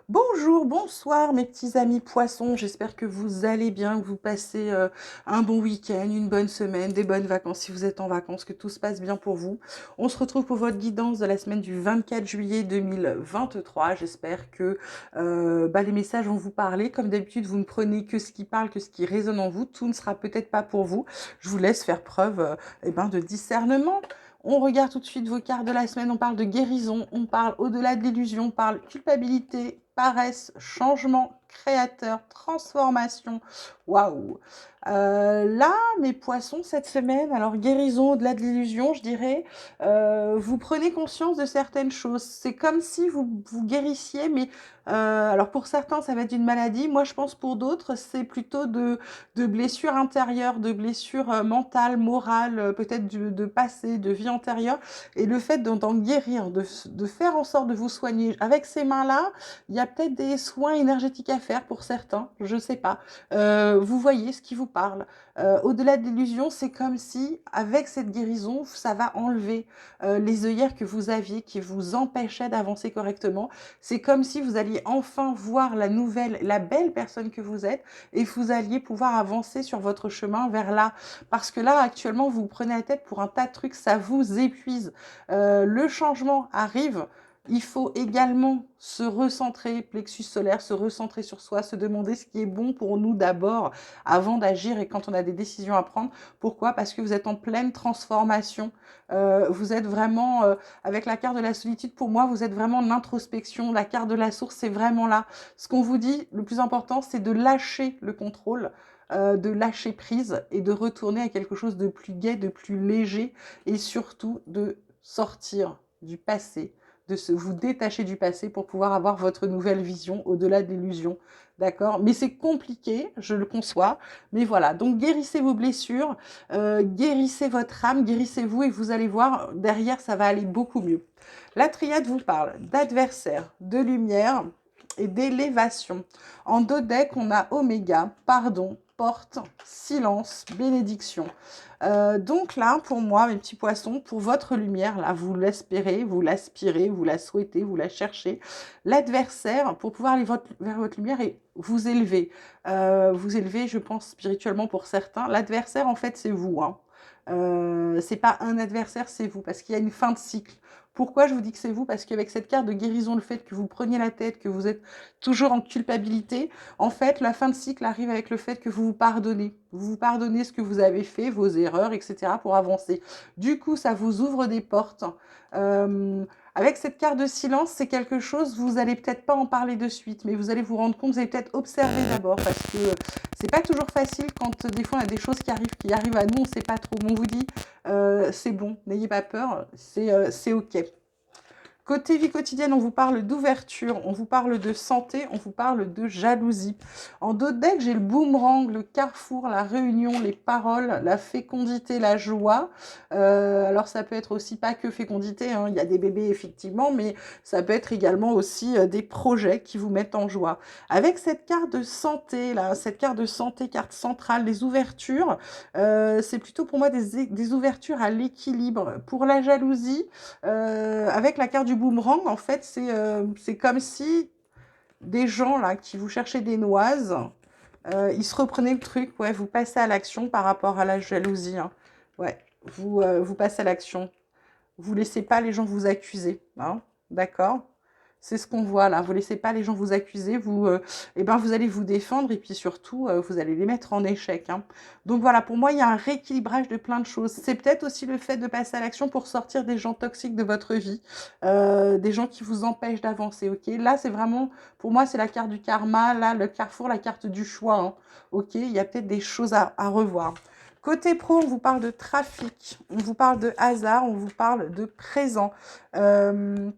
Bonjour, bonsoir mes petits amis poissons, j'espère que vous allez bien, que vous passez un bon week-end, une bonne semaine, des bonnes vacances si vous êtes en vacances, que tout se passe bien pour vous. On se retrouve pour votre guidance de la semaine du 24 juillet 2023. J'espère que les messages vont vous parler. Comme d'habitude, vous ne prenez que ce qui parle, que ce qui résonne en vous. Tout ne sera peut-être pas pour vous. Je vous laisse faire preuve de discernement. On regarde tout de suite vos cartes de la semaine, on parle de guérison, on parle au-delà de l'illusion, on parle culpabilité, paresse, changement, créateur, transformation. Waouh! Là, mes poissons, cette semaine, alors guérison au-delà de l'illusion, je dirais, vous prenez conscience de certaines choses. C'est comme si vous guérissiez, mais alors pour certains, ça va être une maladie. Moi, je pense pour d'autres, c'est plutôt de blessures intérieures, de blessures mentales, morales, peut-être de passé, de vie antérieure. Et le fait d'en guérir, de faire en sorte de vous soigner avec ces mains-là, il y a peut-être des soins énergétiques à faire pour certains, je ne sais pas. Vous voyez ce qui vous parle. Au-delà de l'illusion, c'est comme si, avec cette guérison, ça va enlever les œillères que vous aviez qui vous empêchaient d'avancer correctement. C'est comme si vous alliez enfin voir la nouvelle, la belle personne que vous êtes et vous alliez pouvoir avancer sur votre chemin vers là. Parce que là, actuellement, vous vous prenez la tête pour un tas de trucs, ça vous épuise. Le changement arrive. Il faut également se recentrer, plexus solaire, se recentrer sur soi, se demander ce qui est bon pour nous d'abord avant d'agir et quand on a des décisions à prendre. Pourquoi? Parce que vous êtes en pleine transformation. Vous êtes vraiment, avec la carte de la solitude, pour moi, vous êtes vraiment en introspection. La carte de la source, c'est vraiment là. Ce qu'on vous dit, le plus important, c'est de lâcher le contrôle, de lâcher prise et de retourner à quelque chose de plus gai, de plus léger et surtout de sortir du passé, vous détacher du passé pour pouvoir avoir votre nouvelle vision au-delà de l'illusion. D'accord? Mais c'est compliqué, je le conçois. Mais voilà, donc guérissez vos blessures, guérissez votre âme, guérissez-vous et vous allez voir, derrière, ça va aller beaucoup mieux. La triade vous parle d'adversaire, de lumière et d'élévation. En dos deck, on a Oméga, pardon, porte, silence, bénédiction. Donc là, pour moi, mes petits poissons, pour votre lumière, là, vous l'espérez, vous l'aspirez, vous la souhaitez, vous la cherchez. L'adversaire, pour pouvoir aller vers votre lumière et vous élever. Vous élever, je pense, spirituellement pour certains. L'adversaire, en fait, c'est vous. Hein. C'est pas un adversaire, c'est vous, parce qu'il y a une fin de cycle. Pourquoi je vous dis que c'est vous? Parce qu'avec cette carte de guérison, le fait que vous preniez la tête, que vous êtes toujours en culpabilité, en fait, la fin de cycle arrive avec le fait que vous vous pardonnez. Vous vous pardonnez ce que vous avez fait, vos erreurs, etc. pour avancer. Du coup, ça vous ouvre des portes. Avec cette carte de silence, c'est quelque chose, vous allez peut-être pas en parler de suite, mais vous allez vous rendre compte, vous allez peut-être observer d'abord, parce que c'est pas toujours facile quand des fois on a des choses qui arrivent à nous, on sait pas trop. Mais on vous dit, c'est bon, n'ayez pas peur, c'est ok. Côté vie quotidienne, on vous parle d'ouverture, on vous parle de santé, on vous parle de jalousie. En dos de deck, j'ai le boomerang, le carrefour, la réunion, les paroles, la fécondité, la joie. Alors ça peut être aussi pas que fécondité, hein, il y a des bébés effectivement, mais ça peut être également aussi des projets qui vous mettent en joie. Avec cette carte de santé, là, cette carte de santé, carte centrale, les ouvertures, c'est plutôt pour moi des ouvertures à l'équilibre. Pour la jalousie, avec la carte du boomerang, en fait, c'est comme si des gens là qui vous cherchaient des noises, ils se reprenaient le truc, ouais, vous passez à l'action par rapport à la jalousie. Hein. Ouais, vous passez à l'action. Vous laissez pas les gens vous accuser, hein, d'accord? C'est ce qu'on voit là. Vous laissez pas les gens vous accuser, vous allez vous défendre et puis surtout, vous allez les mettre en échec. Hein. Donc voilà, pour moi, il y a un rééquilibrage de plein de choses. C'est peut-être aussi le fait de passer à l'action pour sortir des gens toxiques de votre vie, des gens qui vous empêchent d'avancer. Ok, là, c'est vraiment, pour moi, c'est la carte du karma. Là, le carrefour, la carte du choix. Hein. Ok, il y a peut-être des choses à revoir. Côté pro, on vous parle de trafic, on vous parle de hasard, on vous parle de présent. Euh,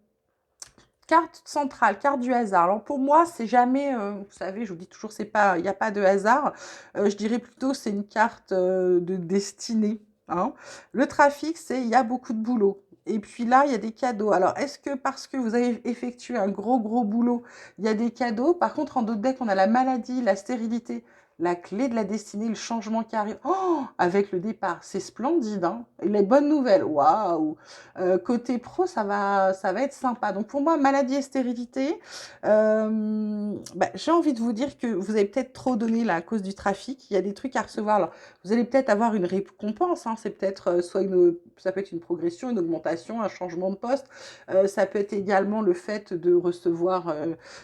Carte centrale, carte du hasard. Alors pour moi, c'est jamais, vous savez, je vous dis toujours, c'est pas, il n'y a pas de hasard. Je dirais plutôt, c'est une carte de destinée. Hein. Le trafic, c'est, il y a beaucoup de boulot. Et puis là, il y a des cadeaux. Alors, est-ce que parce que vous avez effectué un gros boulot, il y a des cadeaux? Par contre, en d'autres decks, on a la maladie, la stérilité, la clé de la destinée, le changement qui arrive. Oh, avec le départ, c'est splendide, hein. Et les bonnes nouvelles, waouh. Côté pro, ça va être sympa. Donc pour moi, maladie et stérilité, j'ai envie de vous dire que vous avez peut-être trop donné là, à cause du trafic. Il y a des trucs à recevoir. Alors, vous allez peut-être avoir une récompense, hein. C'est peut-être ça peut être une progression, une augmentation, un changement de poste. Ça peut être également le fait de recevoir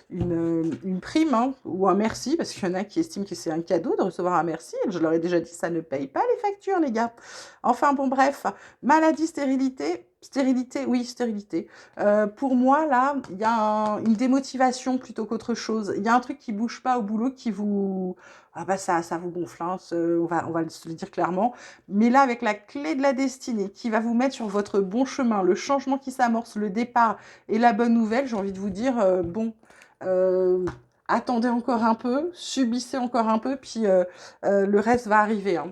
une prime, hein, ou un merci, parce qu'il y en a qui estiment que c'est un cadeau de recevoir un merci. Je leur ai déjà dit, ça ne paye pas les factures, les gars. Enfin bon, bref, maladie, stérilité. Stérilité, oui, stérilité. Pour moi, là, il y a une démotivation plutôt qu'autre chose. Il y a un truc qui bouge pas au boulot qui vous... Ah bah ça vous gonfle, hein, on va se le dire clairement. Mais là, avec la clé de la destinée qui va vous mettre sur votre bon chemin, le changement qui s'amorce, le départ et la bonne nouvelle, j'ai envie de vous dire, euh, attendez encore un peu, subissez encore un peu, puis le reste va arriver, hein.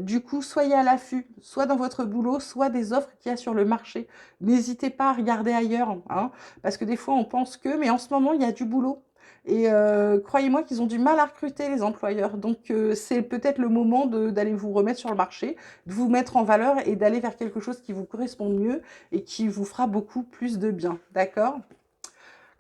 Du coup, soyez à l'affût, soit dans votre boulot, soit des offres qu'il y a sur le marché. N'hésitez pas à regarder ailleurs, hein, parce que des fois, on pense que, mais en ce moment, il y a du boulot. Et croyez-moi qu'ils ont du mal à recruter les employeurs. Donc, c'est peut-être le moment d'aller vous remettre sur le marché, de vous mettre en valeur et d'aller vers quelque chose qui vous correspond mieux et qui vous fera beaucoup plus de bien. D'accord ?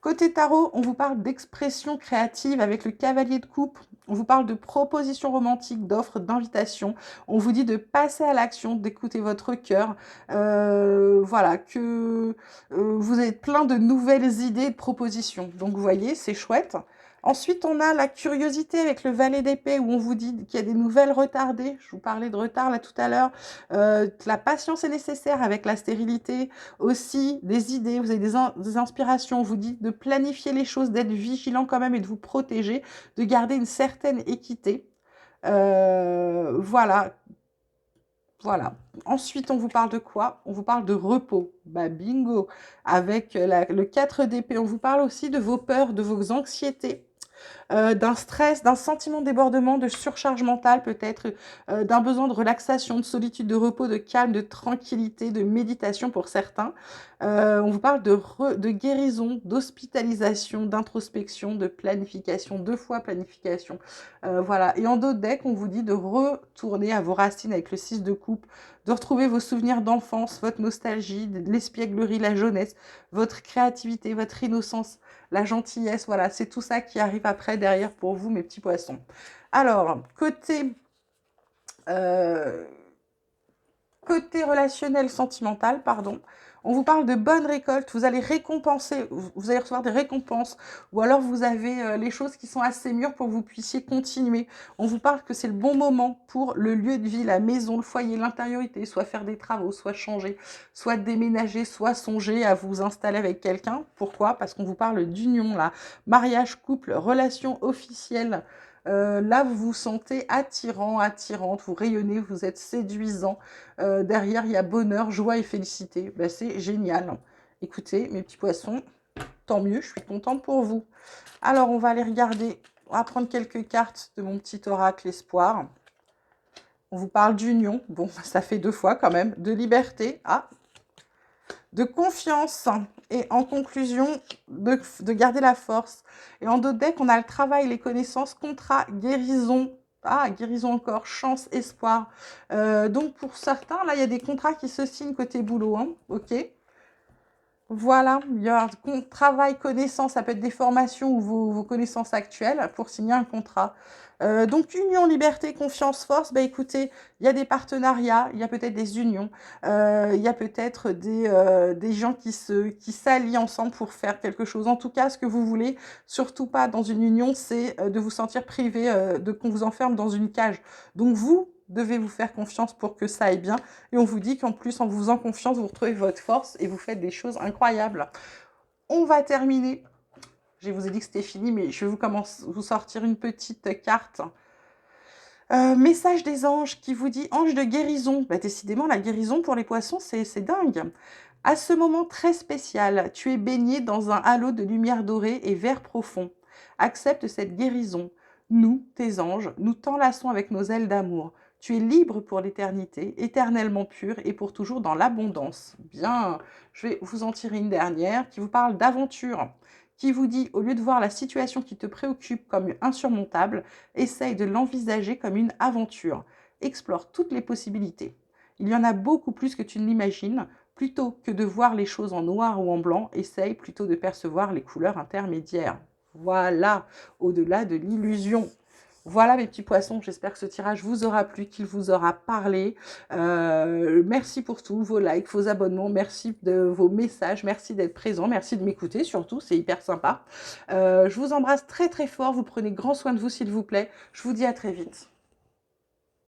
Côté tarot, on vous parle d'expression créative avec le cavalier de coupe. On vous parle de propositions romantiques, d'offres, d'invitations. On vous dit de passer à l'action, d'écouter votre cœur. Voilà, que vous avez plein de nouvelles idées, de propositions. Donc, vous voyez, c'est chouette. Ensuite, on a la curiosité avec le valet d'épée où on vous dit qu'il y a des nouvelles retardées. Je vous parlais de retard là tout à l'heure. La patience est nécessaire avec la stérilité. Aussi, des idées, vous avez des inspirations. On vous dit de planifier les choses, d'être vigilant quand même et de vous protéger, de garder une certaine équité. Voilà. Voilà. Ensuite, on vous parle de quoi? On vous parle de repos. Bah, bingo. Avec le 4 d'épée, on vous parle aussi de vos peurs, de vos anxiétés. D'un stress, d'un sentiment de débordement, de surcharge mentale peut-être, d'un besoin de relaxation, de solitude, de repos, de calme, de tranquillité, de méditation pour certains. On vous parle de guérison, d'hospitalisation, d'introspection, de planification, 2 fois planification. Voilà. Et en d'autres decks, on vous dit de retourner à vos racines avec le 6 de coupe, de retrouver vos souvenirs d'enfance, votre nostalgie, de l'espièglerie, la jeunesse, votre créativité, votre innocence, la gentillesse, voilà, c'est tout ça qui arrive après derrière pour vous, mes petits poissons. Alors, euh, côté relationnel sentimental, pardon, on vous parle de bonnes récoltes, vous allez récompenser, vous allez recevoir des récompenses, ou alors vous avez les choses qui sont assez mûres pour que vous puissiez continuer. On vous parle que c'est le bon moment pour le lieu de vie, la maison, le foyer, l'intériorité, soit faire des travaux, soit changer, soit déménager, soit songer à vous installer avec quelqu'un. Pourquoi? Parce qu'on vous parle d'union, là, mariage, couple, relation officielle. Là, vous vous sentez attirant, attirante, vous rayonnez, vous êtes séduisant. Derrière, il y a bonheur, joie et félicité. Ben, c'est génial. Écoutez, mes petits poissons, tant mieux, je suis contente pour vous. Alors, on va aller regarder, on va prendre quelques cartes de mon petit oracle espoir. On vous parle d'union, bon, ça fait 2 fois quand même, de liberté, de confiance et en conclusion, de garder la force. Et en d'autres decks, on a le travail, les connaissances, contrat, guérison. Ah, guérison encore, chance, espoir. Donc pour certains, là, il y a des contrats qui se signent côté boulot, hein, ok. Voilà, il y a travail, connaissances, ça peut être des formations ou vos connaissances actuelles pour signer un contrat. Donc, union, liberté, confiance, force, bah écoutez, il y a des partenariats, il y a peut-être des unions, il y a peut-être des gens qui s'allient ensemble pour faire quelque chose. En tout cas, ce que vous voulez, surtout pas dans une union, c'est de vous sentir privé, de qu'on vous enferme dans une cage. Donc, vous devez vous faire confiance pour que ça aille bien. Et on vous dit qu'en plus, en vous faisant confiance, vous retrouvez votre force et vous faites des choses incroyables. On va terminer. Je vous ai dit que c'était fini, mais je vais vous sortir une petite carte. Message des anges qui vous dit ange de guérison. Bah, décidément, la guérison pour les poissons, c'est dingue. À ce moment très spécial, tu es baigné dans un halo de lumière dorée et vert profond. Accepte cette guérison. Nous, tes anges, nous t'enlaçons avec nos ailes d'amour. Tu es libre pour l'éternité, éternellement pur et pour toujours dans l'abondance. Bien, je vais vous en tirer une dernière qui vous parle d'aventure, qui vous dit, au lieu de voir la situation qui te préoccupe comme insurmontable, essaye de l'envisager comme une aventure. Explore toutes les possibilités. Il y en a beaucoup plus que tu ne l'imagines. Plutôt que de voir les choses en noir ou en blanc, essaye plutôt de percevoir les couleurs intermédiaires. Voilà, au-delà de l'illusion. Voilà mes petits poissons, j'espère que ce tirage vous aura plu, qu'il vous aura parlé. Merci pour tout, vos likes, vos abonnements, merci de vos messages, merci d'être présent, merci de m'écouter surtout, c'est hyper sympa. Je vous embrasse très très fort, vous prenez grand soin de vous s'il vous plaît. Je vous dis à très vite.